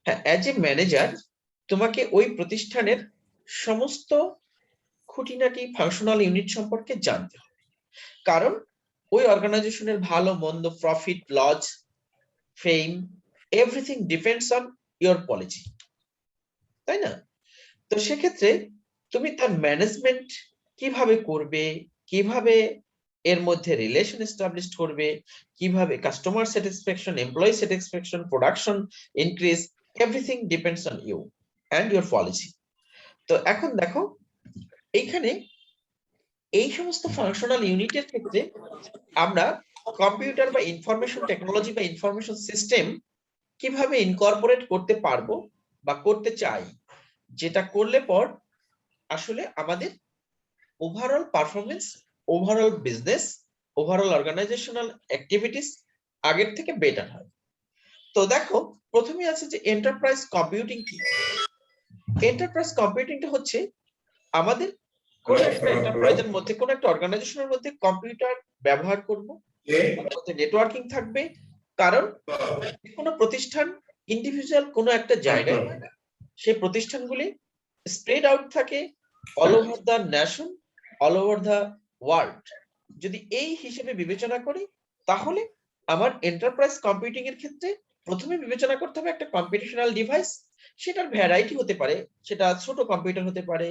হ্যাঁ, as a manager তোমাকে ওই প্রতিষ্ঠানের সমস্ত খুঁটিনাটি ফাংশনাল ইউনিট সম্পর্কে জানতে হবে, কারণ ওই অর্গানাইজেশনের ভালো মন্দ, profit loss, fame, everything depends on your policy, তাই না? তো সেক্ষেত্রে তুমি তার ম্যানেজমেন্ট কিভাবে করবে, কিভাবে এর মধ্যে রিলেশন এস্টাবলিশ করবে, কিভাবে customer satisfaction, employee satisfaction, production increase, everything depends on you and your policy. তো এখন দেখো, এইখানে এই সমস্ত ফাংশনাল ইউনিটের ক্ষেত্রে আমরা কম্পিউটার বা ইনফরমেশন টেকনোলজি বা ইনফরমেশন সিস্টেম কিভাবে ইনকর্পোরেট করতে পারবো বা করতে চাই, যেটা করলে পর আসলে আমাদের overall performance, overall business, overall organisational activities আগের থেকে বেটার হয়। তো দেখো, প্রথমে আছে যে এন্টারপ্রাইজ কম্পিউটিং কি। এন্টারপ্রাইজ কম্পিউটিংটা হচ্ছে আমাদের কোন একটা এন্টারপ্রাইজের মধ্যে, কোন একটা অর্গানাইজেশনের মধ্যে কম্পিউটার ব্যবহার করব, তার মধ্যে নেটওয়ার্কিং থাকবে, কারণ কোনো প্রতিষ্ঠান ইন্ডিভিজুয়াল কোনো একটা জায়গায়, সেই প্রতিষ্ঠানগুলি স্প্রেড আউট থাকে all over the nation, all over the world. যদি এই হিসেবে বিবেচনা করি, তাহলে আমার এন্টারপ্রাইজ কম্পিউটিং এর ক্ষেত্রে প্রথমে বিবেচনা করতে হবে একটা কম্পিউটেশনাল ডিভাইস। সেটার ভ্যারাইটি হতে পারে, সেটা ছোট কম্পিউটার হতে পারে,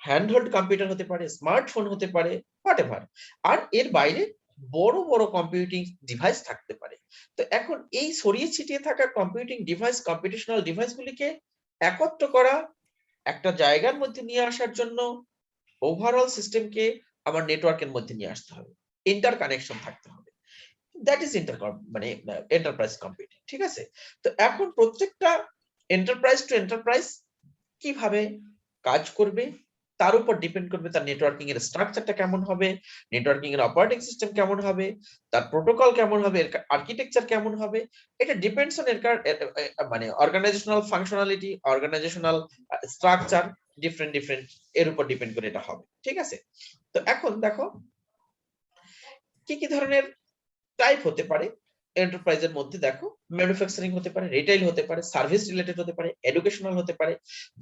হ্যান্ডহোল্ড কম্পিউটার হতে পারে, স্মার্টফোন হতে পারে, হোয়াটএভার। আর এর বাইরে বড় বড় কম্পিউটিং ডিভাইস থাকতে পারে। তো এখন এই ছড়িয়ে ছিটিয়ে থাকা কম্পিউটিং ডিভাইস, কম্পিউটেশনাল ডিভাইসগুলিকে একত্র করা, একটা জায়গার মধ্যে নিয়ে আসার জন্য ওভারঅল সিস্টেমকে আমার নেটওয়ার্কের মধ্যে নিয়ে আসতে হবে, ইন্টার কানেকশন থাকতে হবে। দ্যাট ইজ মানে এন্টারপ্রাইজ কম্পিউটিং, ঠিক আছে? তো এখন প্রত্যেকটা এন্টারপ্রাইজ টু এন্টারপ্রাইজ কিভাবে কাজ করবে তার উপর ডিপেন্ড করবে তার নেটওয়ার্কিং এর স্ট্রাকচারটা কেমন হবে, নেটওয়ার্কিং এর অপারেটিং সিস্টেম কেমন হবে, তার প্রোটোকল কেমন হবে, এর আর্কিটেকচার কেমন হবে। এটা ডিপেন্ডস অন মানে organisational functionality, organisational structure, different different, এর উপর ডিপেন্ড করে এটা হবে, ঠিক আছে? তো এখন দেখো কি কি ধরনের টাইপ হতে পারে এন্টারপ্রাইজের মধ্যে। দেখো, ম্যানুফ্যাকচারিং হতে পারে, রিটেইল হতে পারে, সার্ভিস রিলেটেড হতে পারে, এডুকেশনাল হতে পারে,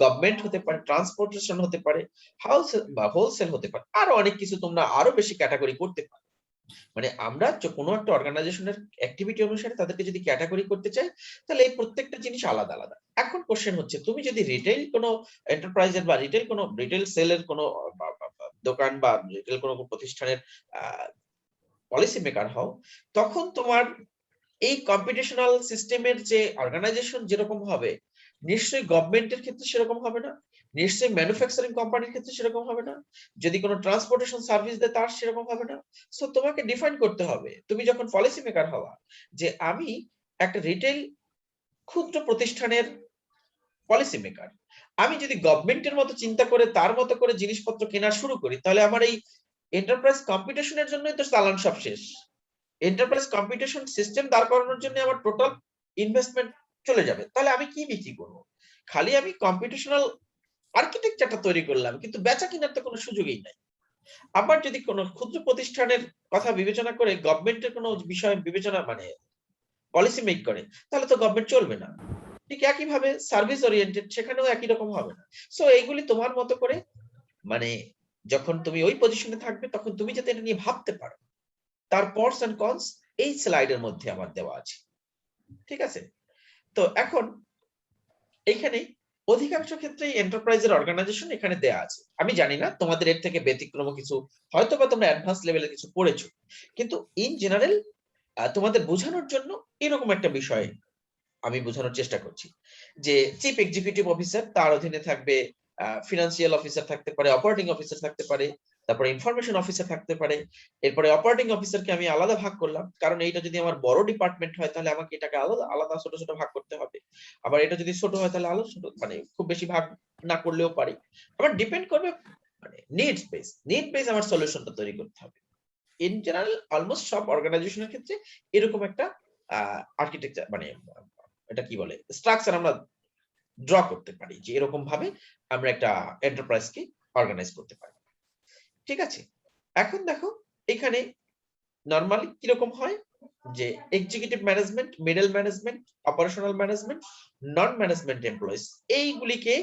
গভর্নমেন্ট হতে পারে, ট্রান্সপোর্টেশন হতে পারে, হাউস বা হোলসেল হতে পারে, আরো অনেক কিছু তোমরা আরো বেশি ক্যাটাগরি করতে পারো। মানে আমরা কোনো একটা অর্গানাইজেশনের অ্যাক্টিভিটি অনুসারে তাদেরকে যদি ক্যাটাগরি করতে চাই, তাহলে এই প্রত্যেকটা জিনিস আলাদা আলাদা। এখন কোশ্চেন হচ্ছে, তুমি যদি রিটেইল কোনো এন্টারপ্রাইজের বা রিটেইল সেলের কোনো দোকান বা রিটেইল কোনো প্রতিষ্ঠানের পলিসি মেকার হও, তখন তোমার এই কম্পিটিশনাল সিস্টেমের যে অর্গানাইজেশন যেরকম হবে, নিশ্চয়ই গভর্নমেন্টের ক্ষেত্রে সেরকম হবে না, নিশ্চয়ই ম্যানুফ্যাকচারিং কোম্পানির ক্ষেত্রে সেরকম হবে না, যদি কোনো ট্রান্সপোর্টেশন সার্ভিস দেয় তার সেরকম হবে না। সো তোমাকে ডিফাইন করতে হবে তুমি যখন পলিসি মেকার হওয়া, যে আমি একটা রিটেল ক্ষুদ্র প্রতিষ্ঠানের পলিসি মেকার। আমি যদি গভর্নমেন্টের মতো চিন্তা করে তার মতো করে জিনিসপত্র কেনা শুরু করি, তাহলে আমার এই এন্টারপ্রাইজ কম্পিটিশনের জন্যই তো চালান সব শেষ। এন্টারপ্রাইজ কম্পিটিশন সিস্টেম দাঁড় করানোর জন্য আমার টোটাল ইনভেস্টমেন্ট চলে যাবে। তাহলে আমি কি বিক্রি করব? খালি আমি কম্পিটিশনাল আর্কিটেকচারটা তৈরি করলাম, কিন্তু বেচা কেনার তো কোনো সুযোগই নাই। আবার যদি কোনো ক্ষুদ্র প্রতিষ্ঠানের কথা বিবেচনা করে গভর্নমেন্টের কোনো বিষয় বিবেচনা মানে পলিসি মেক করে, তাহলে তো গভর্নমেন্ট চলবে না। ঠিক একইভাবে সার্ভিস ওরিয়েন্টেড, সেখানেও একই রকম হবে না। সো এইগুলি তোমার মতো করে, মানে যখন তুমি ওই পজিশনে থাকবে, তখন তুমি যাতে এটা নিয়ে ভাবতে পারো, তার পরস এন্ড কনস এই স্লাইডের মধ্যে আমার দেওয়া আছে, ঠিক আছে? তো এখন এখানে অধিকাংশ ক্ষেত্রেই এন্টারপ্রাইজের অর্গানাইজেশন এখানে দেয়া আছে। আমি জানি না তোমাদের এর থেকে ব্যতিক্রম কিছু, হয়তো বা তোমরা অ্যাডভান্স লেভেলে কিছু পড়েছো, কিন্তু ইন জেনারেল তোমাদের বোঝানোর জন্য এরকম একটা বিষয় আমি বোঝানোর চেষ্টা করছি, যে চিফ এক্সিকিউটিভ অফিসার, তার অধীনে থাকবে ফিনান্সিয়াল অফিসার থাকতে পারে, অপারেটিং অফিসার থাকতে পারে, তারপরে ইনফরমেশন অফিসার থাকতে পারে। এরপরে অপারেটিং অফিসারকে আমি আলাদা ভাগ করলাম, কারণ এইটা যদি আমার বড় ডিপার্টমেন্ট হয়, তাহলে আমাকে এটাকে আলাদা আলাদা ছোট ছোট ভাগ করতে হবে। আবার এটা যদি ছোট হয়, তাহলে আলাদা ছোট, মানে খুব বেশি ভাগ না করলেও পারি। আবার ডিপেন্ড করবে, মানে নিড বেস আমার সলিউশনটা তৈরি করতে হবে। ইন জেনারেল অলমোস্ট সব অর্গানাইজেশনের ক্ষেত্রে এরকম একটা আর্কিটেকচার, মানে এটা কি বলে, স্ট্রাকচার আমরা ড্র করতে পারি, যে এরকম ভাবে আমরা একটা এন্টারপ্রাইজকে অর্গানাইজ করতে পারি, ঠিক আছে? এখন দেখো এখানে নরমালি কিরকম হয়। যে executive management, middle management, operational management, non management employees, এইগুলিকে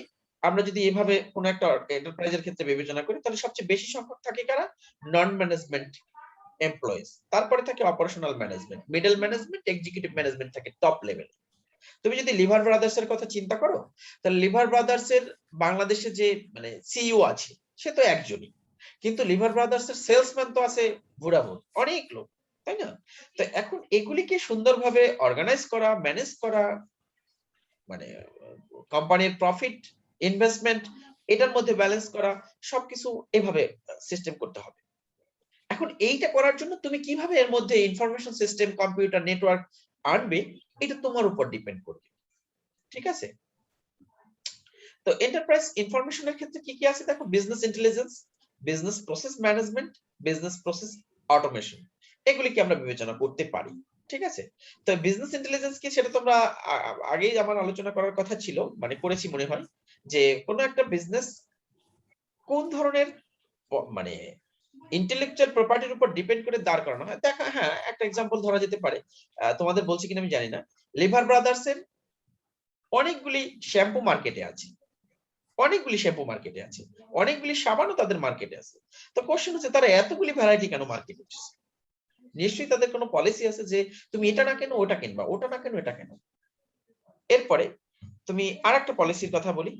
আমরা যদি এভাবে কোন একটা এন্টারপ্রাইজের ক্ষেত্রে বিবেচনা করি তাহলে সবচেয়ে বেশি সংখ্যক থাকে কারা? নন ম্যানেজমেন্ট এমপ্লয়িজ। তারপরে থাকে operational management, middle management, executive management থাকে টপ লেভেল। তুমি যদি লিভার ব্রাদার্স এর কথা চিন্তা করো তাহলে লিভার ব্রাদার্স এর বাংলাদেশে যে মানে সিইও আছে সে তো একজনই, কিন্তু লিভার ব্রাদার্স এর সেলসম্যান তো আছে ভুরাভুর অনেক লোক, তাই না? তো এখন এগুলিকে সুন্দরভাবে অর্গানাইজ করা, ম্যানেজ করা, মানে কোম্পানির প্রফিট, ইনভেস্টমেন্ট, এটার মধ্যে ব্যালেন্স করা, সবকিছু এভাবে সিস্টেম করতে হবে। এখন এইটা করার জন্য তুমি কিভাবে এর মধ্যে ইনফরমেশন সিস্টেম, কম্পিউটার নেটওয়ার্ক আনবে, এটা তোমার উপর ডিপেন্ড করবে, ঠিক আছে? তো এন্টারপ্রাইজ ইনফরমেশনের ক্ষেত্রে কি কি আছে দেখো, business intelligence, business process management, business process automation, এগুলিকে আমরা বিবেচনা করতে পারি, ঠিক আছে? তো বিজনেস ইন্টেলিজেন্স কি সেটা তোমরা আগেই আমার আলোচনা করার কথা ছিল, মানে করেছি মনে হয়, যে কোন একটা বিজনেস কোন ধরনের মানে ইন্টেলেকচুয়াল প্রপার্টির উপর ডিপেন্ড করে দাঁড় করানো হয়। দেখা, হ্যাঁ, একটা এক্সাম্পল ধরা যেতে পারে, তোমাদের বলছি কিনা আমি জানি না, লিভার ব্রাদার্স এর অনেকগুলি শ্যাম্পু মার্কেটে আছে, অনেকগুলি শ্যাম্পু মার্কেটে আছে, অনেকগুলি সাবানও তাদের মার্কেটে আছে। তো কোশ্চেন হচ্ছে তারা এতগুলি ভ্যারাইটি কেন মার্কেটে উঠছে? নিশ্চয়ই তাদের কোনো পলিসি আছে যে তুমি এটা না কেন ওটা কিনবা, ওটা না কেন এটা কেন। এরপরে তুমি আরেকটা পলিসির কথা বলি,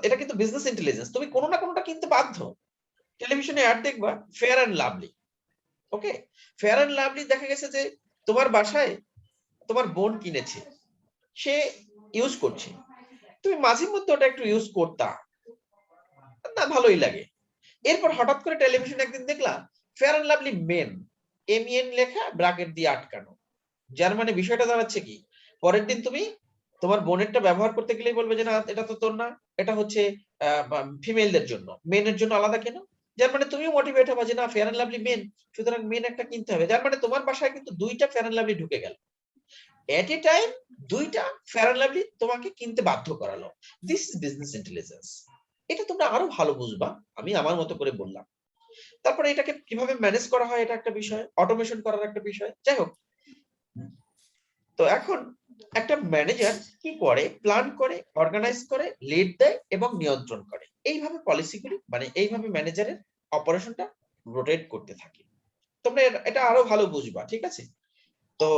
এটা কিন্তু বিজনেস ইন্টেলিজেন্স, তুমি কোনো না কোনোটা কিনতে বাধ্য। টেলিভিশনে অ্যাড দেখবা Fair and Lovely, okay, Fair and Lovely দেখা গেছে যে তোমার বাসায় তোমার বোন কিনেছে, সে ইউজ করছে, তুমি মাঝে মধ্যে ওটা একটু ইউজ করতা, না ভালোই লাগে। এরপর হঠাৎ করে টেলিভিশনে একদিন দেখলা Fair and Lovely men, MN লেখা ব্র্যাকেট দিয়ে আটকানো, যার মানে বিষয়টা দাঁড়াচ্ছে কি, পরের দিন তুমি তোমার বোনেরটা ব্যবহার করতে গেলেই বলবে যে না এটা তো তোর না, এটা হচ্ছে ফিমেলদের জন্য, মেনের জন্য আলাদা কেন, যার মানে তুমিও মোটিভেট হবে যে না ফেয়ার এন্ড লাভলি মেন, সুতরাং মেন একটা কিনতে হবে, যার মানে তোমার বাসায় কিন্তু দুইটা ফেয়ার এন্ড লাভলি ঢুকে গেল, এট এ টাইম দুইটা ফেয়ার এন্ড লাভলি তোমাকে কিনতে বাধ্য করালো। This is business intelligence. এটা তোমরা আরো ভালো বুঝবা, আমি আমার মতো করে বললাম। তারপরে এটাকে কিভাবে ম্যানেজ করা হয় এটা একটা বিষয়, অটোমেশন করার একটা বিষয়, যাই হোক। তো এখন একটা ম্যানেজার কি করে, প্ল্যান করে, অর্গানাইজ করে, লিড দেয় এবং নিয়ন্ত্রণ করে, এইভাবে পলিসিগুলি মানে এইভাবে ম্যানেজারের অপারেশনটা রোটেট করতে থাকে। তোমরা এটা আরো ভালো বুঝবা, ঠিক আছে? তো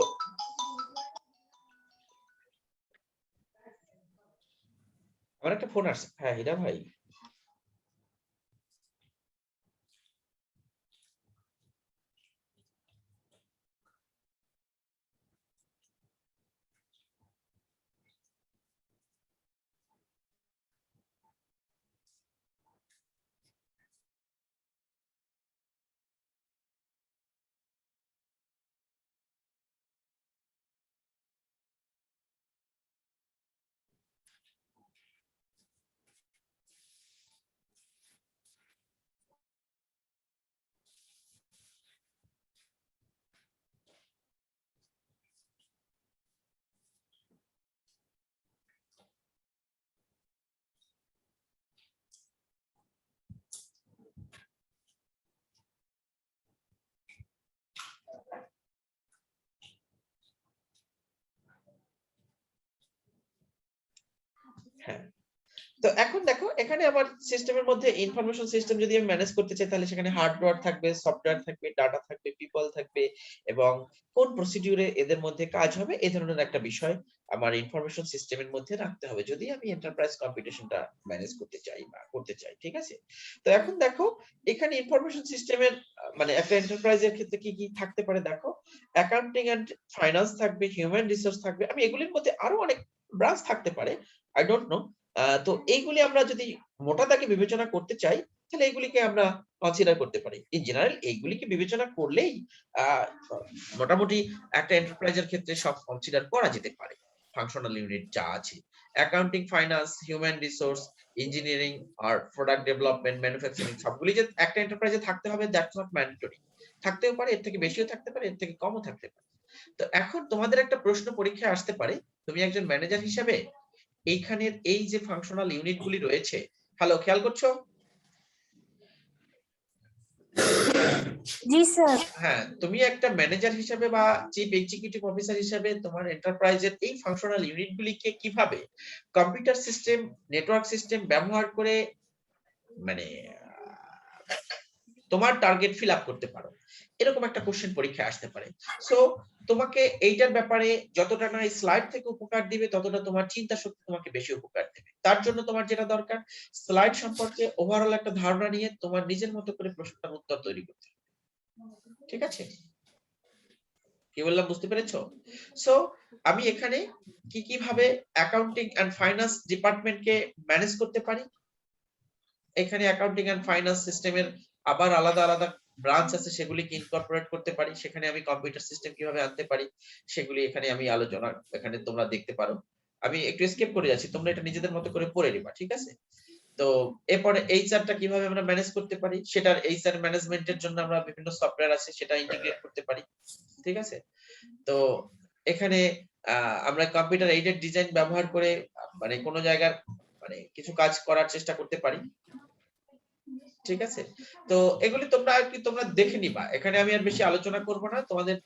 আমার একটা ফোন আসছে, হ্যাঁ হীরা ভাই। হ্যাঁ, তো এখন দেখো এখানে আমার সিস্টেমের মধ্যে ইনফরমেশন সিস্টেম যদি আমি ম্যানেজ করতে চাই তাহলে সেখানে হার্ডওয়্যার থাকবে, সফটওয়্যার থাকবে, ডাটা থাকবে, পিপল থাকবে, এবং কোন প্রসিডিউরে এদের মধ্যে কাজ হবে এই ধরনের একটা বিষয় আমার ইনফরমেশন সিস্টেমের মধ্যে রাখতে হবে যদি আমি এন্টারপ্রাইজ কম্পিটিশনটা ম্যানেজ করতে চাই বা করতে চাই, ঠিক আছে? তো এখন দেখো এখানে ইনফরমেশন সিস্টেমের মানে একটা এন্টারপ্রাইজের ক্ষেত্রে কি কি থাকতে পারে দেখো, অ্যাকাউন্টিং এন্ড ফাইন্যান্স থাকবে, হিউম্যান রিসোর্স থাকবে, আমি এগুলির মধ্যে আরো অনেক ব্রাঞ্চ থাকতে পারে, আই ডোন্ট নো। তো এইগুলি আমরা যদি মোটা দাগে বিবেচনা করতে চাই তাহলে এগুলিকে আমরা কনসিডার করতে পারি। ইন জেনারেল এইগুলিকে বিবেচনা করলেই আহ, মোটামুটি একটা এন্টারপ্রাইজের ক্ষেত্রে সব কনসিডার করা যেতে পারে। ফাংশনাল ইউনিট যা আছে, accounting, finance, human resource, engineering আর প্রোডাক্ট ডেভেলপমেন্ট, ম্যানুফ্যাকচারিং, সবগুলি যে একটা এন্টারপ্রাইজে থাকতে হবে দ্যাটস নট ম্যান্ডেটরি। থাকতেও পারে, এর থেকে বেশিও থাকতে পারে, এর থেকে কমও থাকতে পারে। তো এখন তোমাদের একটা প্রশ্ন পরীক্ষায় আসতে পারে, তুমি একজন ম্যানেজার হিসেবে এইখানের এই যে ফাংশনাল ইউনিট গুলি রয়েছে, হ্যালো খেয়াল করছো? জি স্যার। হ্যাঁ, তুমি একটা ম্যানেজার হিসেবে বা চিফ এক্সিকিউটিভ অফিসার হিসেবে তোমার এন্টারপ্রাইজের এই ফাংশনাল ইউনিটগুলিকে কিভাবে কম্পিউটার সিস্টেম, নেটওয়ার্ক সিস্টেম ব্যবহার করে মানে তোমার টার্গেট ফিল আপ করতে পারো, এরকম একটা কোশ্চেন পরীক্ষায় আসতে পারে। সো তোমাকে এইটার ব্যাপারে যতটা না এই স্লাইড থেকে উপকার দিবে, ততটা তোমার চিন্তা শক্তি তোমাকে বেশি উপকার দেবে। তার জন্য তোমার যেটা দরকার, স্লাইড সম্পর্কে ওভারঅল একটা ধারণা নিয়ে তোমার নিজের মতো করে প্রশ্নটার উত্তর তৈরি করতে হবে। ঠিক আছে, কি বললাম বুঝতে পেরেছো? সো আমি এখানে কি কিভাবে অ্যাকাউন্টিং এন্ড ফাইন্যান্স ডিপার্টমেন্টকে ম্যানেজ করতে পারি, এখানে অ্যাকাউন্টিং এন্ড ফাইন্যান্স সিস্টেমের আবার আলাদা আলাদা ব্রাঞ্চ আছে, সেগুলিকে ইনকর্পোরেট করতে পারি, সেখানে আমি কম্পিউটার সিস্টেম কিভাবে আনতে পারি সেগুলি এখানে আমি আলোচনা, এখানে তোমরা দেখতে পারো। আমি একটু স্কিপ করে যাচ্ছি, তোমরা এটা নিজেদের মতো করে পড়ে নিবা, ঠিক আছে? তো এরপরে এইচআরটা কিভাবে আমরা ম্যানেজ করতে পারি, সেটার এইচআর ম্যানেজমেন্টের জন্য আমরা বিভিন্ন সফটওয়্যার আছে সেটা ইন্টিগ্রেট করতে পারি, ঠিক আছে? তো এখানে আমরা কম্পিউটার এইডেড ডিজাইন ব্যবহার করে মানে কোন জায়গার মানে কিছু কাজ করার চেষ্টা করতে পারি, ঠিক আছে? তো এগুলি তোমরা আর কি তোমরা দেখে নিবা, এখানে আমি আর বেশি আলোচনা করব না। তোমাদের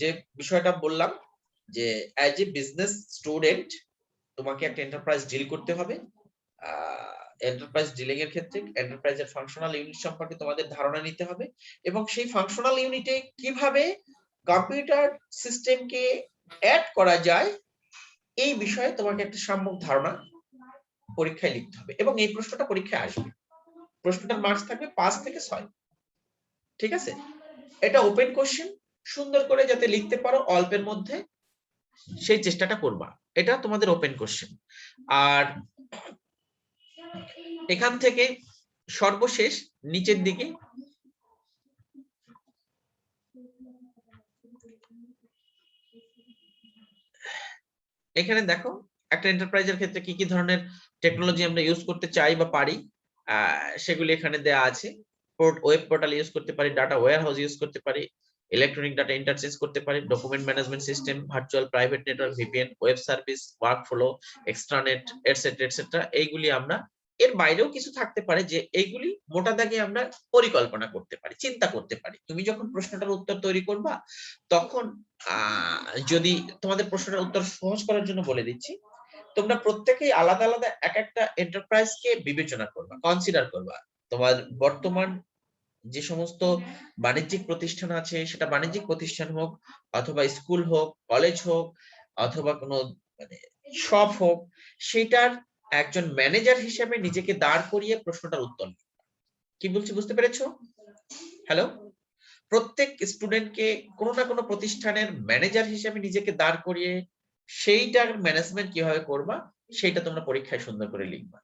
যে বিষয়টা বললাম যে অ্যাজ এ বিজনেস স্টুডেন্ট তোমাকে একটা এন্টারপ্রাইজ ডিল করতে হবে। এন্টারপ্রাইজ ডিলিং এর ক্ষেত্রে এন্টারপ্রাইজের ফাংশনাল ইউনিট সম্পর্কে তোমাদের ধারণা নিতে হবে, এবং সেই ফাংশনাল ইউনিটে কিভাবে কম্পিউটার সিস্টেমকে অ্যাড করা যায় এই বিষয়ে তোমাকে একটা সম্যক ধারণা পরীক্ষায় লিখতে হবে, এবং এই প্রশ্নটা পরীক্ষায় আসবে। প্রশ্নটার মার্কস থাকবে 5 থেকে 6, ঠিক আছে? এটা ওপেন কোশ্চেন, সুন্দর করে যাতে লিখতে পারো অল্পের মধ্যে সেই চেষ্টাটা করবা, এটা তোমাদের ওপেন কোশ্চেন। আর এখান থেকে সর্বশেষ নিচের দিকে এখানে দেখো একটা এন্টারপ্রাইজের ক্ষেত্রে কি কি ধরনের টেকনোলজি আমরা ইউজ করতে চাই বা পারি, সেগুলি এখানে দেয়া আছে। ওয়েব পোর্টাল ইউজ করতে পারি, ডাটা ওয়্যার হাউস ইউজ করতে পারি, ইলেকট্রনিক ডাটা ইন্টারচেঞ্জ করতে পারি, document management system, virtual private network, VPN, web service, workflow, extranet, etcetera etcetera. এইগুলি আমরা, এর বাইরেও কিছু থাকতে পারে যে এইগুলি মোটা দাগে আমরা পরিকল্পনা করতে পারি, চিন্তা করতে পারি। তুমি যখন প্রশ্নটার উত্তর তৈরি করবা তখন যদি তোমাদের প্রশ্নটার উত্তর সহজ করার জন্য বলে দিচ্ছি, তোমরা প্রত্যেকেই আলাদা আলাদা এক একটা এন্টারপ্রাইজকে বিবেচনা করবা, কনসিডার করবা। তোমার বর্তমান যে সমস্ত বাণিজ্যিক প্রতিষ্ঠান আছে, সেটা বাণিজ্যিক প্রতিষ্ঠান হোক অথবা স্কুল হোক, কলেজ হোক অথবা কোনো মানে শপ হোক, সেটার একজন ম্যানেজার হিসেবে নিজেকে দাঁড় করিয়ে প্রশ্নটার উত্তর দিবা। কি বলছি বুঝতে পেরেছো? হ্যালো, প্রত্যেক স্টুডেন্টকে কোনো না কোনো প্রতিষ্ঠানের ম্যানেজার হিসেবে নিজেকে দাঁড় করিয়ে সেইটার ম্যানেজমেন্ট কিভাবে করবা সেটা তোমরা পরীক্ষায় সুন্দর করে লিখবা।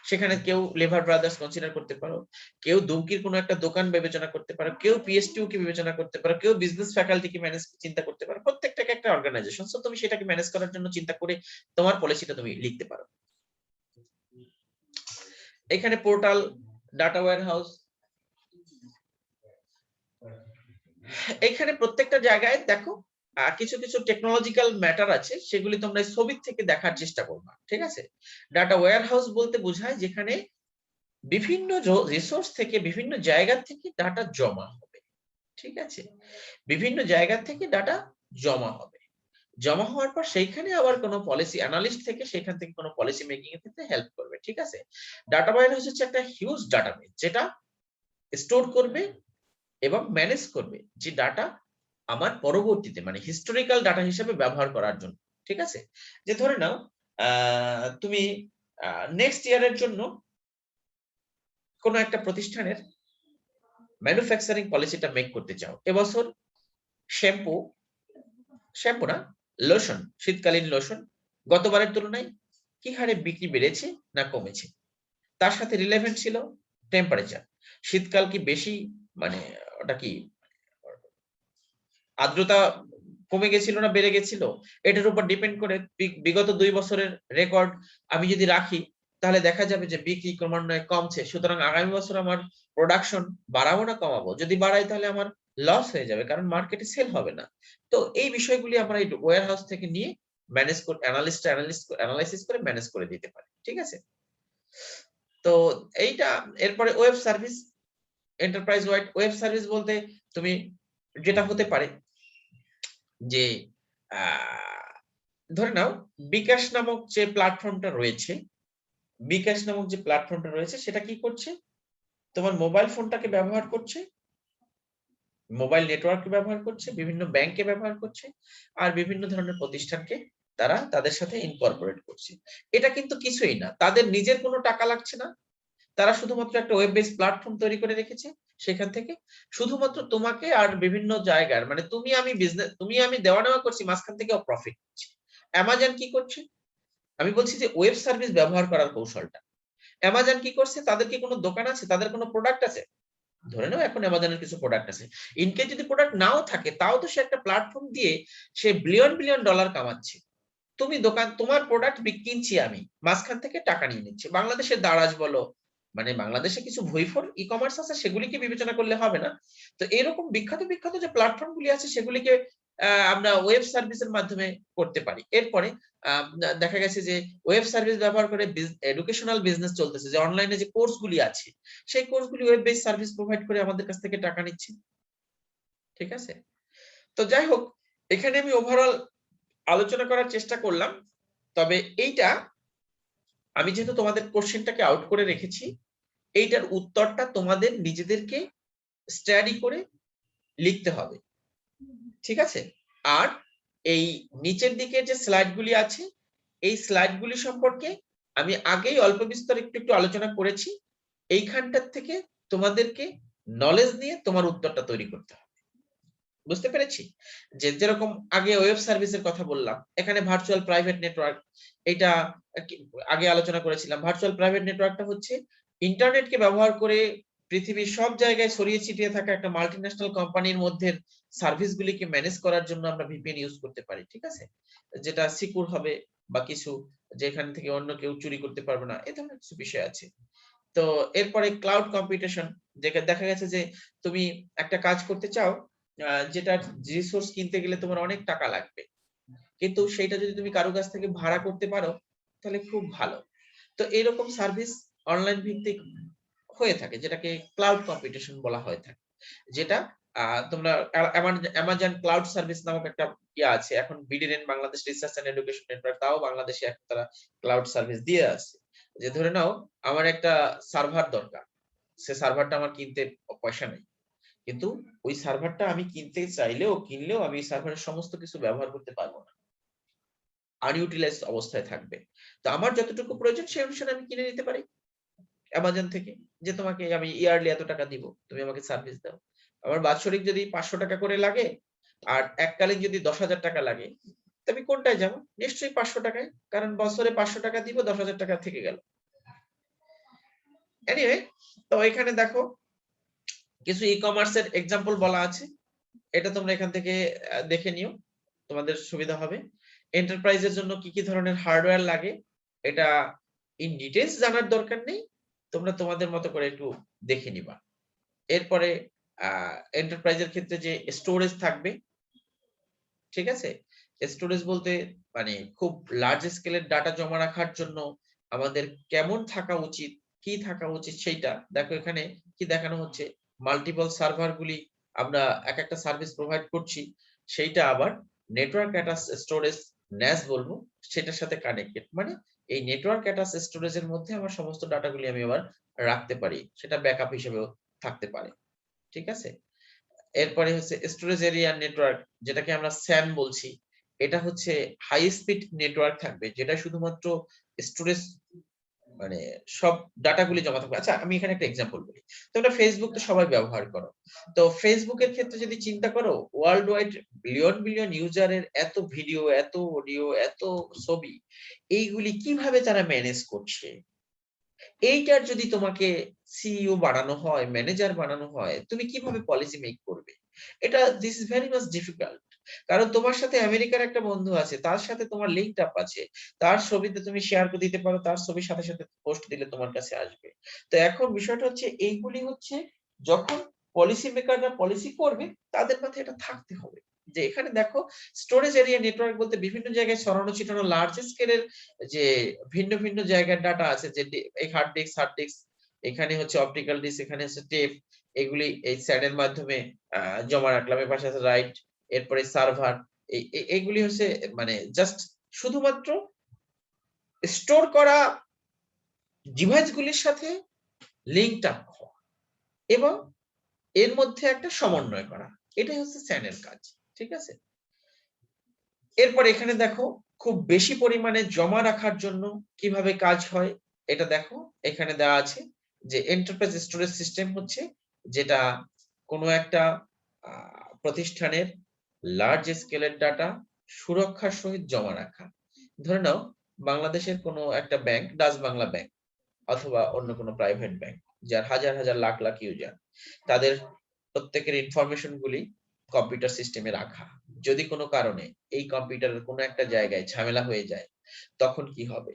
সেখানে কেউ লেভার ব্রাদার্স কনসিডার করতে পারো, কেউ দুমকির কোনো একটা দোকান বিবেচনা করতে পারো, কেউ পিএসটিউ কে বিবেচনা করতে পারো, কেউ বিজনেস ফ্যাকাল্টিকে ম্যানেজ চিন্তা করতে পারো। প্রত্যেকটাকে একটা অর্গানাইজেশন, সো তুমি সেটাকে ম্যানেজ করার জন্য চিন্তা করে তোমার পলিসিটা তুমি লিখতে পারো। এখানে পোর্টাল, ডাটা ওয়্যার হাউস, এখানে প্রত্যেকটা জায়গায় দেখো কিছু কিছু টেকনোলজিক্যাল ম্যাটার আছে, সেগুলি তোমরা ছবি থেকে দেখার চেষ্টা করবা, ঠিক আছে? ডাটা ওয়্যার হাউস বলতে বোঝায় যেখানে বিভিন্ন রিসোর্স থেকে, বিভিন্ন জায়গা থেকে ডাটা জমা হবে, ঠিক আছে? বিভিন্ন জায়গা থেকে ডাটা জমা হবে, জমা হওয়ার পর সেইখানে আবার কোনো পলিসি অ্যানালিস্ট থেকে সেখান থেকে কোনো পলিসি মেকিং এর ক্ষেত্রে হেল্প করবে, ঠিক আছে? ডাটা ওয়্যার হাউস হচ্ছে একটা হিউজ ডাটাবেস যেটা স্টোর করবে এবং ম্যানেজ করবে যে ডাটা আমার পরবর্তীতে মানে হিস্টোরিক্যাল ডাটা হিসেবে ব্যবহার করার জন্য, ঠিক আছে? যে ধরে নাও তুমি নেক্সট ইয়ারের জন্য কোন একটা প্রতিষ্ঠানের ম্যানুফ্যাকচারিং পলিসিটা মেক করতে চাও। এবছর শ্যাম্পু, শ্যাম্পু না লোশন, শীতকালীন লোশন গতবারের তুলনায় কি হারে বিক্রি বেড়েছে না কমেছে, তার সাথে রিলেভেন্ট ছিল টেম্পারেচার। শীতকাল কি বেশি মানে ওটা কি আর্দ্রতা কমে গেছিল না বেড়ে গেছিল, এটার উপর ডিপেন্ড করে বিগত 2 বছরের রেকর্ড আমি যদি রাখি তাহলে দেখা যাবে যে বিক্রি ক্রমান্বয়ে কমছে। সুতরাং আগামী বছর আমার প্রোডাকশন বাড়াবো না কমাবো, যদি বাড়াই তাহলে আমার লস হয়ে যাবে কারণ মার্কেটে সেল হবে না। তো এই বিষয়গুলি আমরা এই ওয়্যার হাউস থেকে নিয়ে ম্যানেজ করে অ্যানালাইসিস করে ম্যানেজ করে দিতে পারি, ঠিক আছে? তো এইটা, এরপরে web service, enterprise wide web service বলতে তুমি যেটা হতে পারে যে ধরে নাও বিকাশ নামক যে প্ল্যাটফর্মটা রয়েছে, বিকাশ নামক যে প্ল্যাটফর্মটা রয়েছে সেটা কি করছে, তোমার মোবাইল ফোনটাকে ব্যবহার করছে, মোবাইল নেটওয়ার্ককে ব্যবহার করছে, বিভিন্ন ব্যাংকে ব্যবহার করছে, আর বিভিন্ন ধরনের প্রতিষ্ঠানকে তারা তাদের সাথে ইনকর্পোরেট করছে। এটা কিন্তু কিছুই না, তাদের নিজের কোনো টাকা লাগছে না, তারা শুধুমাত্র একটা ওয়েব বেস প্ল্যাটফর্ম তৈরি করে রেখেছে, সেখান থেকে শুধুমাত্র তোমাকে আর বিভিন্ন জায়গার মানে তুমি আমি বিজনেস, তুমি আমি দেওয়া নেওয়া করছি, মাঝখান থেকে প্রফিট হচ্ছে। অ্যামাজন কি করছে, আমি বলছি যে ওয়েব সার্ভিস ব্যবহার করার কৌশলটা। অ্যামাজন কি করছে, তাদের কি কোনো দোকান আছে, তাদের কোনো প্রোডাক্ট আছে, ধরে নাও এখন অ্যামাজনের কিছু প্রোডাক্ট আছে, ইনকেস যদি প্রোডাক্ট নাও থাকে তাও তো সে একটা প্ল্যাটফর্ম দিয়ে সে বিলিয়ন বিলিয়ন ডলার কামাচ্ছে। তুমি দোকান, তোমার প্রোডাক্ট কিনছি আমি, মাঝখান থেকে টাকা নিয়ে নিচ্ছে। বাংলাদেশের দারাজ বলো, মানে বাংলাদেশে কিছু ভুইফোর ই কমার্স আছে, সেগুলিকে বিবেচনা করলে হবে না। তো এরকম বিখ্যাত বিখ্যাত যে প্ল্যাটফর্ম গুলি আছে সেগুলিকে আমরা ওয়েব সার্ভিসের মাধ্যমে করতে পারি। এরপরে দেখা গেছে যে ওয়েব সার্ভিস ব্যবহার করে এডুকেশনাল বিজনেস চলতেছে, যে অনলাইনে যে কোর্স গুলি আছে সেই কোর্স গুলি ওয়েব বেস সার্ভিস প্রোভাইড করে আমাদের কাছ থেকে টাকা নিচ্ছে। ঠিক আছে, তো যাই হোক, এখানে আমি ওভারঅল আলোচনা করার চেষ্টা করলাম। তবে এইটা আমি যেহেতু তোমাদের কোশ্চেনটাকে আউট করে রেখেছি, এইটার উত্তরটা তোমাদের নিজেদেরকে স্টাডি করে লিখতে হবে। ঠিক আছে, আর এই নিচের দিকে যে স্লাইডগুলি আছে এই স্লাইডগুলি সম্পর্কে আমি আগেই অল্প বিস্তর একটু একটু আলোচনা করেছি। এইখানটার থেকে তোমাদেরকে নলেজ নিয়ে তোমার উত্তরটা তৈরি করতে হবে। বুঝতে পেরেছি? যে যেরকম আগে ওয়েব সার্ভিসের কথা বললাম, এখানে ভার্চুয়াল প্রাইভেট নেটওয়ার্ক, এটা আগে আলোচনা করেছিলাম। ভার্চুয়াল প্রাইভেট নেটওয়ার্কটা হচ্ছে ইন্টারনেটকে ব্যবহার করে পৃথিবীর সব জায়গায় ছড়িয়ে ছিটিয়ে থাকা একটা মাল্টিন্যাশনাল কোম্পানির মধ্যে সার্ভিসগুলিকে ম্যানেজ করার জন্য আমরা ভিপিএন ইউজ করতে পারি। ঠিক আছে, যেটা সিকিউর হবে বা কিছু যেখান থেকে অন্য কেউ চুরি করতে পারবে না, এ ধরনের কিছু বিষয় আছে। তো এরপরে ক্লাউড কম্পিউটেশন, যেটা দেখা গেছে যে তুমি একটা কাজ করতে চাও, যেটা রিসোর্স কিনতে গেলে তোমার অনেক টাকা লাগবে, কিন্তু সেইটা যদি তুমি কারো কাছ থেকে ভাড়া করতে পারো তাহলে খুব ভালো। তো এরকম সার্ভিস অনলাইন ভিত্তিক হয়ে থাকে, যেটাকে ক্লাউড কম্পিউটেশন বলা হয়ে থাকে। যেটা তোমরা অ্যামাজন ক্লাউড সার্ভিস নামক একটা ইয়ে আছে, এখন BDN Bangladesh research and education network, তাও বাংলাদেশে এখন তারা ক্লাউড সার্ভিস দিয়ে আছে। যে ধরে নাও আমার একটা সার্ভার দরকার, সে সার্ভারটা আমার কিনতে পয়সা নেই, কিন্তু ওই সার্ভারটা আমি কিনতে চাইলেও কিনলেও আমি সার্ভারের সমস্ত কিছু ব্যবহার করতে পারবো না, আনইউটিলাইজ অবস্থায় থাকবে। তো আমার যতটুকু প্রয়োজন সেই অনুসারে আমি কিনে নিতে পারি অ্যামাজন থেকে, যে তোমাকে আমি ইয়ারলি এত টাকা দিব, তুমি আমাকে সার্ভিস দাও। আমার বাৎসরিক যদি 500 টাকা করে লাগে আর এককালীন যদি 10,000 টাকা লাগে, তুমি কোনটায় যাবো? নিশ্চয়ই 500 টাকায়, কারণ বছরে 500 টাকা দিব, 10,000 টাকা থেকে গেল। এনিওয়ে, তো এখানে দেখো কিছু ই কমার্সের এক্সাম্পল বলা আছে, এটা তোমরা এখান থেকে দেখে নিও, তোমাদের সুবিধা হবে। এন্টারপ্রাইজের জন্য কি কি ধরনের হার্ডওয়্যার লাগে এটা ইন ডিটেইলস জানার দরকার নেই, তোমরা তোমাদের মতো করে একটু দেখে নিবা। এরপরে এন্টারপ্রাইজের ক্ষেত্রে যে স্টোরেজ থাকবে, ঠিক আছে, স্টোরেজ বলতে মানে খুব লার্জ স্কেলের ডাটা জমা রাখার জন্য আমাদের কেমন থাকা উচিত, কি থাকা উচিত সেইটা দেখো। এখানে কি দেখানো হচ্ছে, মাল্টিপল সার্ভার গুলি আমরা এক একটা সার্ভিস প্রোভাইড করছি, সেইটা আবার নেটওয়ার্ক অ্যাটাচ স্টোরেজ ন্যাস বলবো, সেটার সাথে কানেক্টেড। মানে এই নেটওয়ার্ক অ্যাটাচ স্টোরেজের মধ্যে আমার সমস্ত ডাটাগুলি আমি আবার রাখতে পারি, সেটা ব্যাকআপ হিসেবেও থাকতে পারে। ঠিক আছে, এরপরে হচ্ছে স্টোরেজ এরিয়া নেটওয়ার্ক, যেটাকে আমরা স্যান বলছি। এটা হচ্ছে হাই স্পিড নেটওয়ার্ক থাকবে, যেটা শুধুমাত্র স্টোরেজ মানে সব ডাটাগুলি জমা থাকবে। আচ্ছা, আমি এখানে একটা এক্সাম্পল বলি। তোমরা ফেসবুক তো সবাই ব্যবহার করো, তো ফেসবুকের ক্ষেত্রে যদি চিন্তা করো, ওয়ার্ল্ড ওয়াইড বিলিয়ন বিলিয়ন ইউজারের এত ভিডিও, এত অডিও, এত ছবি, এইগুলি কিভাবে তারা ম্যানেজ করছে, এইটার যদি তোমাকে সিইও বানানো হয়, ম্যানেজার বানানো হয়, তুমি কিভাবে পলিসি মেক করবে? এটা this is very much difficult. কারণ তোমার সাথে আমেরিকার একটা বন্ধু আছে, তার সাথে তোমার লিংক আপ আছে, তার ছবিতে তুমি শেয়ার করে দিতে পারো, তার ছবির সাথে সাথে পোস্ট দিলে তোমার কাছে আসবে। তো এখন বিষয়টা হচ্ছে এইগুলি হচ্ছে যখন পলিসি মেকাররা পলিসি করবে, তাদের মাথায় এটা থাকতে হবে। যে এখানে দেখো, স্টোরেজ এরিয়া নেটওয়ার্ক বলতে বিভিন্ন জায়গায় ছড়ানো ছিটানো লার্জ স্কেলের যে ভিন্ন ভিন্ন জায়গার ডাটা আছে, যে এই হার্ড ডিস্ক, এখানে হচ্ছে অপটিক্যাল ডিস্ক, এখানে হচ্ছে টেপ, এগুলি এই স্যান এর মাধ্যমে জমা রাখলাম। এর পাশে আছে রাইট, এরপরে সার্ভার। এইগুলি হচ্ছে মানে জাস্ট শুধুমাত্র স্টোর করা ডিভাইস গুলির সাথে লিঙ্কড আপ হওয়া এবং এর মধ্যে একটা সমন্বয় করা, এটাই হচ্ছে স্যান এর কাজ। ঠিক আছে, এরপর এখানে দেখো খুব বেশি পরিমাণে জমা রাখার জন্য কিভাবে কাজ হয় এটা দেখো। এখানে দেওয়া আছে যে এন্টারপ্রাইজ স্টোরেজ সিস্টেম হচ্ছে যেটা কোনো একটা প্রতিষ্ঠানের লার্জ স্কেলের ডাটা সুরক্ষার সহিত জমা রাখা। ধরে নাও বাংলাদেশের কোনো একটা ব্যাংক, ডাচ বাংলা ব্যাংক অথবা অন্য কোনো প্রাইভেট ব্যাংক, যার হাজার হাজার লাখ লাখ ইউজার, তাদের প্রত্যেকের ইনফরমেশন গুলি কম্পিউটার সিস্টেমে রাখা। যদি কোনো কারণে এই কম্পিউটারের কোনো একটা জায়গায় ঝামেলা হয়ে যায় তখন কি হবে?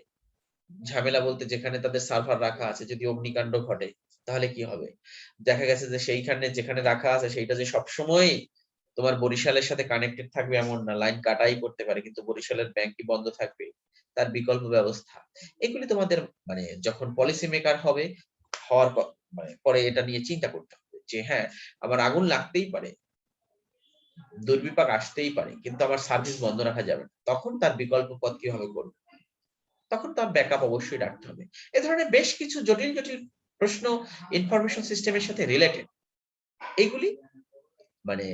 ঝামেলা বলতে যেখানে তাদের সার্ভার রাখা আছে যদি অগ্নিকাণ্ড ঘটে তাহলে কি হবে? দেখা গেছে যে সেইখানে যেখানে রাখা আছে সেইটা যে সবসময় তোমার বরিশালের সাথে কানেক্টেড থাকবে এমন না, লাইন কাটাই করতে পারে কিন্তু বরিশালের ব্যাংকই বন্ধ থাকবে, তার বিকল্প ব্যবস্থা। এগুলি তোমাদের মানে যখন পলিসি মেকার হবে হওয়ার মানে পরে এটা নিয়ে চিন্তা করতে হবে যে হ্যাঁ আমার আগুন লাগতেই পারে, দুর্বিপাক আসতেই পারে, কিন্তু আমার সার্ভিস বন্ধ রাখা যাবে না। তখন তার বিকল্প পথ কিভাবে করবে? তখন তার ব্যাকআপ অবশ্যই রাখতে হবে। এ ধরনের বেশ কিছু জটিল জটিল প্রশ্ন ইনফরমেশন সিস্টেমের সাথে রিলেটেড। এগুলি মানে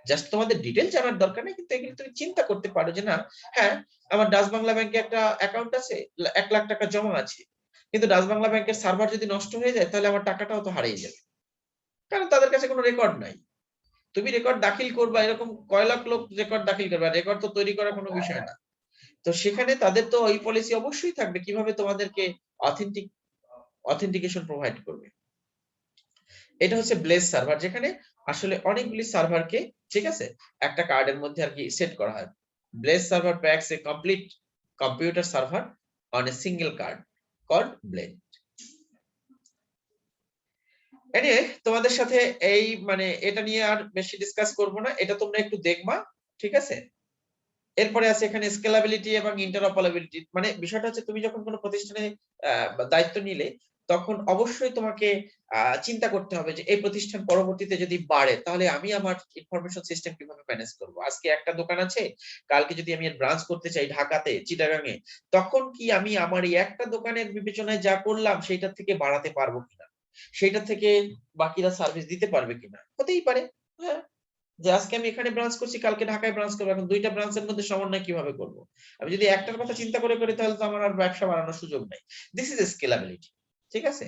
জাস্ট তোমাদের ডিটেইল জানার দরকার নেই, কিন্তু এগুলি তুমি চিন্তা করতে পারো যে না হ্যাঁ আমার ডাচ বাংলা ব্যাংকে একটা অ্যাকাউন্ট আছে, 1 লাখ টাকা জমা আছে, কিন্তু ডাচ বাংলা ব্যাংকের সার্ভার যদি নষ্ট হয়ে যায় তাহলে আমার টাকাটাও তো হারিয়ে যাবে, কারণ তাদের কাছে কোনো রেকর্ড নাই। তুমি রেকর্ড দাখিল করবা, এরকম কয় লাখ লোক রেকর্ড দাখিল করবে, রেকর্ড তো তৈরি করার কোনো বিষয় না। তো সেখানে তাদের তো ওই পলিসি অবশ্যই থাকবে কিভাবে তোমাদেরকে অথেন্টিকেশন প্রোভাইড করবে। এটা হচ্ছে ব্লেজ সার্ভার, যেখানে আসলে অনেকগুলি সার্ভারকে ঠিক আছে একটা কার্ডের মধ্যে আর কি সেট করা হয়। Blades server packs a complete computer server on a single card called blades. Anyway তোমাদের সাথে এই মানে এটা নিয়ে আর বেশি ডিসকাস করব না, এটা তোমরা একটু দেখবা। ঠিক আছে, এরপরে আছে এখানে স্কেলাবিলিটি এবং ইন্টারঅপারেবিলিটি। মানে বিষয়টা হচ্ছে তুমি যখন কোনো প্রতিষ্ঠানে দায়িত্ব নিলে তখন অবশ্যই তোমাকে চিন্তা করতে হবে যে এই প্রতিষ্ঠান পরবর্তীতে যদি বাড়ে তাহলে আমি আমার ইনফরমেশন সিস্টেম কিভাবে ম্যানেজ করব। আজকে একটা দোকান আছে, কালকে যদি আমি ব্রাঞ্চ করতে চাই ঢাকাতে, চিটাগাঙে, তখন কি আমি আমার এই একটা দোকানের বিবেচনায় যা করলাম সেটা থেকে বাড়াতে পারবো কিনা, সেটা থেকে বাকিরা সার্ভিস দিতে পারবে কিনা? হতেই পারে হ্যাঁ, যে আজকে আমি এখানে ব্রাঞ্চ করছি কালকে ঢাকায় ব্রাঞ্চ করবো, এখন দুইটা ব্রাঞ্চের মধ্যে সমন্বয় কিভাবে করব? আমি যদি একটার কথা চিন্তা করে করি তাহলে তো আমার আর ব্যবসা বাড়ানোর সুযোগ নাই। This is scalability. ঠিক আছে,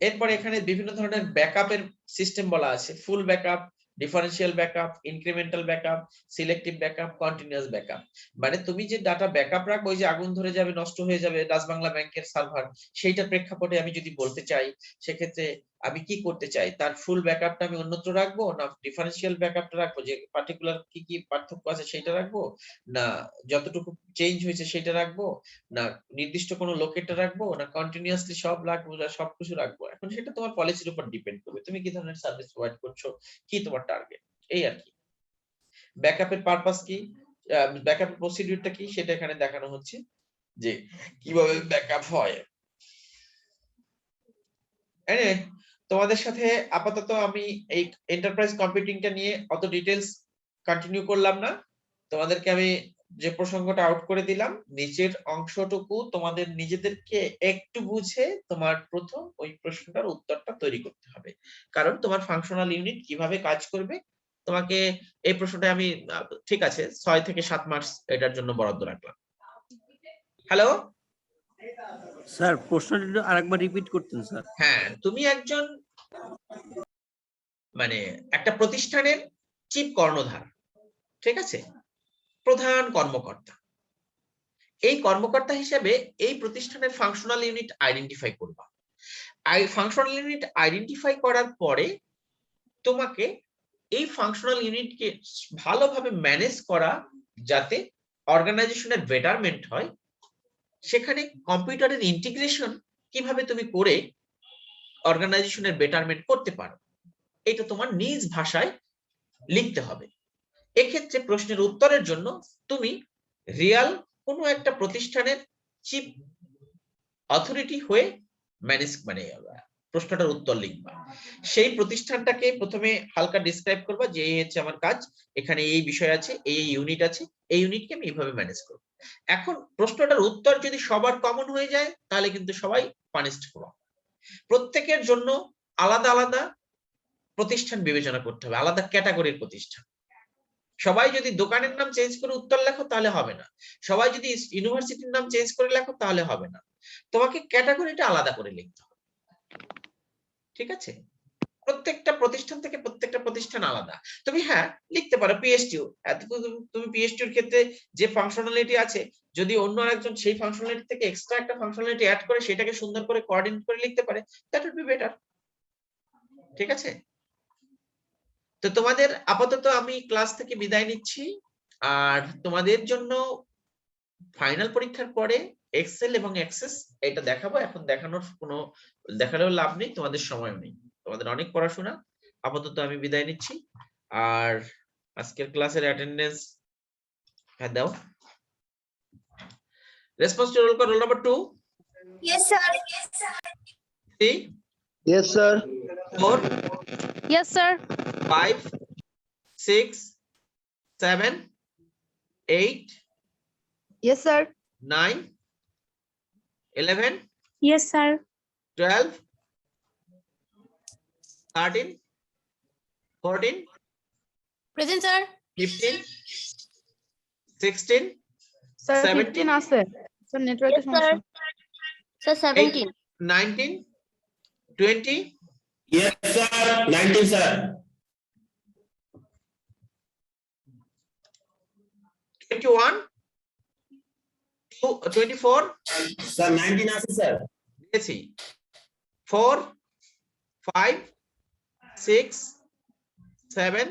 এরপর এখানে বিভিন্ন ধরনের ব্যাকআপের সিস্টেম বলা আছে। Full backup, differential backup, incremental backup, selective backup, continuous backup. মানে তুমি যে ডাটা ব্যাকআপ রাখবে ওই যে আগুন ধরে যাবে, নষ্ট হয়ে যাবে ডাচ বাংলা ব্যাংকের সার্ভার, সেইটার প্রেক্ষাপটে আমি যদি বলতে চাই সেক্ষেত্রে আমি কি করতে চাই, তার ফুল ব্যাকআপটা আমি অন্যত্র রাখবো না ডিফারেন্সিয়াল ব্যাকআপটা রাখবো, যে পার্টিকুলার কি কি পার্থক্য আছে সেটা রাখবো, না যতটুকু চেঞ্জ হয়েছে সেটা রাখবো, না নির্দিষ্ট কোনো লোকেটটা রাখবো, না কন্টিনিউয়াসলি সব রাখবো, না সবকিছু রাখবো। এখন সেটা তোমার পলিসির উপর ডিপেন্ড করবে তুমি কি ধরনের সার্ভিস প্রোভাইড করছো, কি তোমার টার্গেট, এই আর কি। ব্যাকআপের পারপাস কি, ব্যাকআপের প্রসিডিউরটা কি সেটা এখানে দেখানো হচ্ছে যে কিভাবে ব্যাকআপ হয়। তোমাদের সাথে আপাতত আমি এই এন্টারপ্রাইজ কম্পিউটিংটা নিয়ে অত ডিটেইলস কন্টিনিউ করলাম না। তোমাদেরকে আমি যে প্রসঙ্গটা আউট করে দিলাম, নিচের অংশটুকু তোমাদের নিজেদেরকে একটু বুঝে তোমার প্রথম ওই প্রশ্নটার উত্তরটা তৈরি করতে হবে, কারণ তোমার ফাংশনাল ইউনিট কিভাবে কাজ করবে তোমাকে এই প্রশ্নটা আমি ঠিক আছে 6 থেকে 7 মার্কস এটার জন্য বরাদ্দ রাখলাম। হ্যালো স্যার, প্রশ্নটা আরেকবার রিপিট করতেন স্যার। হ্যাঁ, তুমি একজন মানে একটা প্রতিষ্ঠানের চিফ কর্ণধার, ঠিক আছে, প্রধান কর্মকর্তা। এই কর্মকর্তা হিসেবে এই প্রতিষ্ঠানের ফাংশনাল ইউনিট আইডেন্টিফাই করবা। ফাংশনাল ইউনিট আইডেন্টিফাই করার পরে তোমাকে এই ফাংশনাল ইউনিটকে ভালোভাবে ম্যানেজ করা যাতে অর্গানাইজেশনের বেটারমেন্ট হয়, সেখানে কম্পিউটারের ইন্টিগ্রেশন কিভাবে তুমি করে অর্গানাইজেশনের বেটারমেন্ট করতে পারো এটা তোমার নিজ ভাষায় লিখতে হবে। এক্ষেত্রে প্রশ্নের উত্তরের জন্য তুমি রিয়াল কোনো একটা প্রতিষ্ঠানের চিফ অথরিটি হয়ে ম্যানেজ মানে প্রশ্নটার উত্তর লিখবা। সেই প্রতিষ্ঠানটাকে প্রথমে হালকা ডিসক্রাইব করবা যে এই হচ্ছে আমার কাজ, এখানে এই বিষয় আছে, এই ইউনিট আছে, এই ইউনিটকে আমি এইভাবে ম্যানেজ করব। এখন প্রশ্নটার উত্তর যদি সবার কমন হয়ে যায় তাহলে কিন্তু সবাই পানিশড করো। প্রত্যেকের জন্য আলাদা আলাদা প্রতিষ্ঠান বিবেচনা করতে হবে, আলাদা ক্যাটাগরির প্রতিষ্ঠান। সবাই যদি দোকানের নাম চেঞ্জ করে উত্তর লেখো তাহলে হবে না, সবাই যদি ইউনিভার্সিটির নাম চেঞ্জ করে লেখো তাহলে হবে না, তোমাকে ক্যাটাগরিটা আলাদা করে লিখতে হবে। ঠিক আছে, প্রত্যেকটা প্রতিষ্ঠান থেকে প্রত্যেকটা প্রতিষ্ঠান আলাদা। তুমি হ্যাঁ লিখতে পারো পিএসটিউ, তুমি পিএসটিউর ক্ষেত্রে যে ফাংশনালিটি আছে যদি অন্য আরেকজন সেই ফাংশনালিটি থেকে এক্সট্রা একটা ফাংশনালিটি অ্যাড করে সেটাকে সুন্দর করে কোঅর্ডিনেট করে লিখতে পারে, দ্যাট উইল বি বেটার। ঠিক আছে, তো তোমাদের আপাতত আমি ক্লাস থেকে বিদায় নিচ্ছি। আর তোমাদের জন্য ফাইনাল পরীক্ষার পরে এক্সেল এবং অ্যাক্সেস এটা দেখাবো, এখন দেখানোর কোনো দেখালেও লাভ নেই, তোমাদের সময় নেই, তোমাদের অনেক পড়াশোনা। আপাতত আমি বিদায় নিচ্ছি। আর আজকের ক্লাসের অ্যাটেন্ডেন্স হ্যাঁ দাও। Response to roll call, roll number 2। Yes, sir. 3, Yes, sir. 4, Yes, sir. 5, 6, 7, 8, Yes, sir. 9, 11, Yes, sir. 12, 13, 14, Present, sir. 15, 16, sir 17, 15 আছে স্যার নেটওয়ার্কের Yes, sir. সমস্যা Sir, 17. 19, 20, Yes, sir. 19, sir. 21, 24, Sir, 19 আছে, sir. দিয়েছি, 4, 5, 6, 7,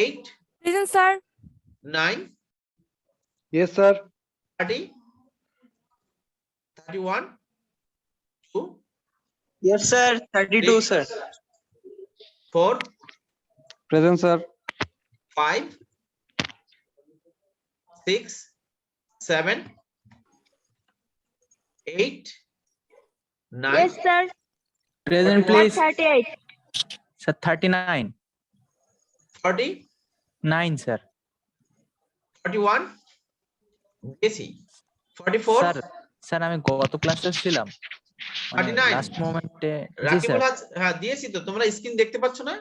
8, Present, sir. 9, Yes, sir. 30, 31, 2, Yes, sir. 32, sir. 4, Present, sir. 5, 6, 7, 8, 9, Yes, sir. Present, please. 38. Sir, 39. 40, 9, sir. 41, দিয়েছি, 44, sir sir আমি গত ক্লাসে ছিলাম 39, লাস্ট মোমেন্টে। জি স্যার। রাকিবুল হাসান, হ্যাঁ দিয়েছি তো, তোমরা স্ক্রিন দেখতে পাচ্ছ না?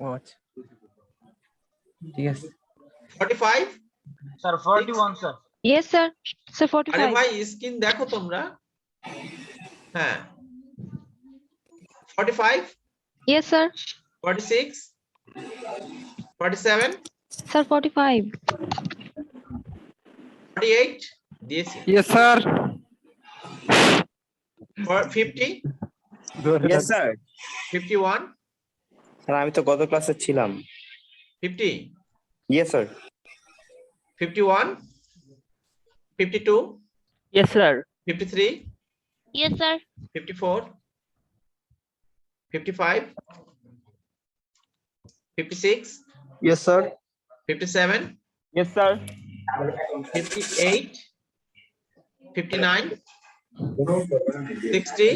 ও আচ্ছা, ঠিক আছে। 45, Sir, 41, sir. Yes sir sir আরে 45 ভাই স্ক্রিন দেখো তোমরা, হ্যাঁ 45, ইয়েস স্যার 46, 47, স্যার 45 48 দিয়েছি, Yes, sir. 50, Yes, sir. 51, sir আমি তো গত ক্লাসে ছিলাম। 50, Yes, sir. 51, 52, Yes, sir. 53, Yes, sir. 54, 55, 56, Yes, sir. 57, Yes, sir. 58, 59, 60,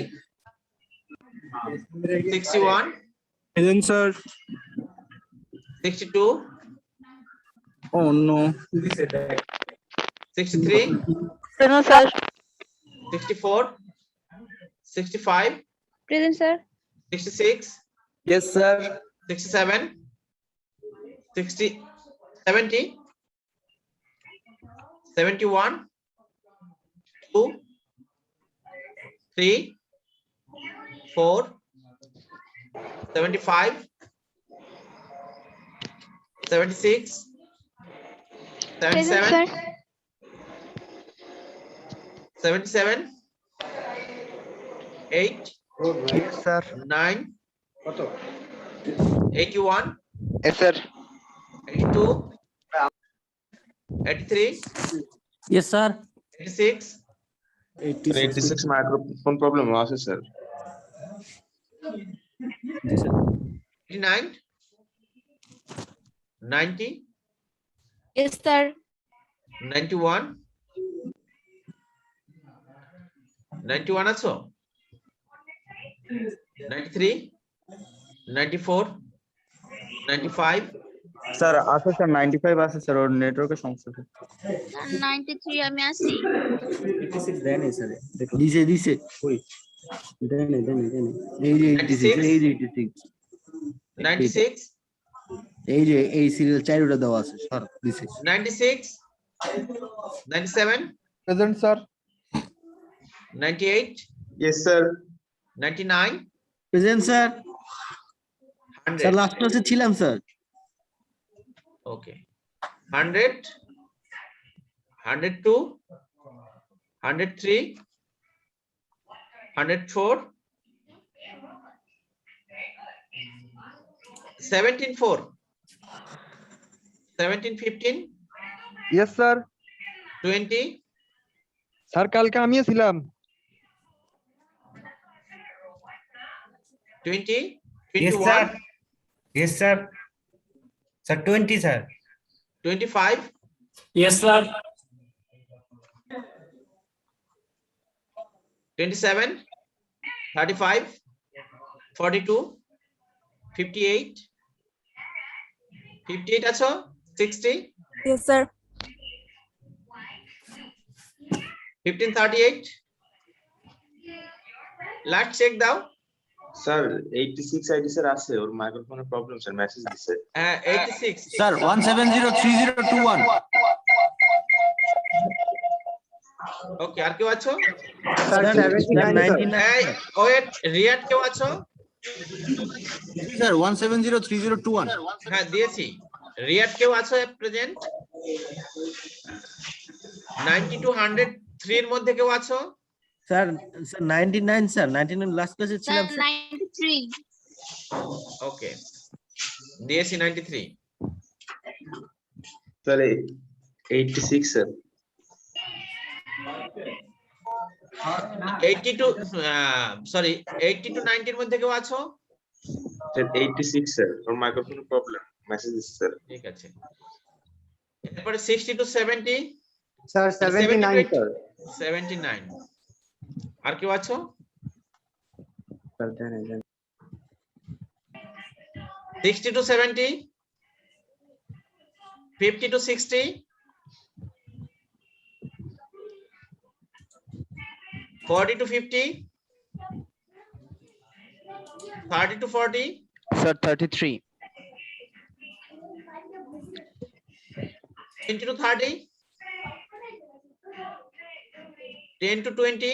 61, Present, sir. 62, Oh no. 63, present sir 64, 65, present sir 66, Yes, sir. 67, 60, 70, 71, 2, 3, 4, 75, 76, present 77, sir 77, 8, Yes, sir. 9, 81, Yes, sir. 82, 83, Yes, sir. 86, 86 microphone problem আছে sir. 89, 90, Yes, sir. 91, 91 আছো? 93, 94, 95, sir আছে sir 95 আছে sir, ওর নেটওয়ার্কের সমস্যা আছে। 93 আমি আছি। 86 দেন sir দিছে দিছে ওই দেন এই যে 86 এই যে 86 96, এই যে এই সিরিয়াল 4টা দেওয়া আছে স্যার দিছে 96, 97, present sir. 98, Yes, sir. 99, present sir. Sir 100. Last ক্লাসে ছিলাম sir. Okay. 100, 102, 103, 104, 17, 15, yes sir. 20, sir কালকে আমিও ছিলাম। 20, Yes, 21, sir. Yes, sir. Sir, 20, sir. 25, Yes, sir. 27, 35, 42, 58, 58 আছো? 60, Yes, sir. 1538. লাস্ট চেক দাও। Sir, 86 ID sir আছে, ওর মাইক্রোফোনের প্রবলেম স্যার, মেসেজ দিছে। হ্যাঁ 86 স্যার 1703021। ওকে, আর কেউ আছো? স্যার 79 এই ওয়েট, রিয়াদ কেউ আছো? স্যার 1703021। হ্যাঁ দিয়েছি। রিয়াদ কেউ আছো প্রেজেন্ট? 90 to 103 এর মধ্যে কেউ আছো? স্যার 99 স্যার 99 লাস্ট ক্লাসে Sir, ছিলাম স্যার। 93. ওকে, দিয়েছি 93। তাহলে 86 স্যার। 80 to সরি 80 to 90 এর মধ্যে কেউ আছো? স্যার 86 স্যার, ওর মাইক্রোফোনের প্রবলেম, মেসেজ দিছে স্যার। ঠিক আছে। এরপরে 60 to 70, স্যার 79 স্যার। 79। আর কেউ আছো? 60 to 70, 50 to 60, 40 to 50, 30 to 40, sir 33 20 to 30, 10 to 20,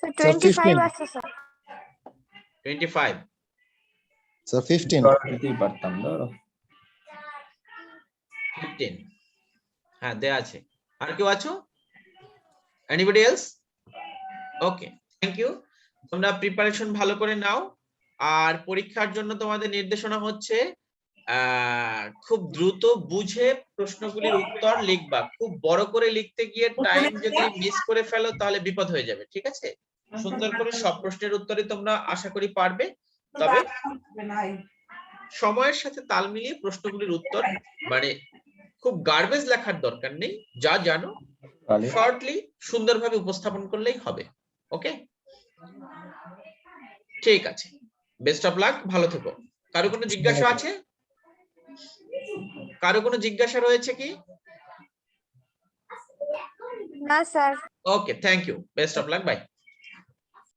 Sir, 25 আছে sir. 25, স্যার 15 15। হ্যাঁ দেয়া আছে। আর কেউ আছো? Anybody else? Okay, thank you. তোমরা প্রিপারেশন ভালো করে নাও। আর পরীক্ষার জন্য তোমাদের নির্দেশনা হচ্ছে খুব দ্রুত বুঝে প্রশ্নগুলির উত্তর লিখবা। খুব বড় করে লিখতে গিয়ে টাইম যদি মিস করে ফেলো তাহলে বিপদ হয়ে যাবে, ঠিক আছে? সুন্দর করে সব প্রশ্নের উত্তরই তোমরা আশা করি পারবে, তবে সময়ের সাথে তাল মিলিয়ে প্রশ্নগুলির উত্তর, মানে খুব গার্বেজ লেখার দরকার নেই, যা জানো শর্টলি সুন্দরভাবে উপস্থাপন করলেই হবে। ওকে, ঠিক আছে, বেস্ট অফ লাক, ভালো থেকো। কারো কোনো জিজ্ঞাসা আছে? কারো কোনো জিজ্ঞাসা রয়েছে কি? না sir. Okay, thank you, best of luck, by.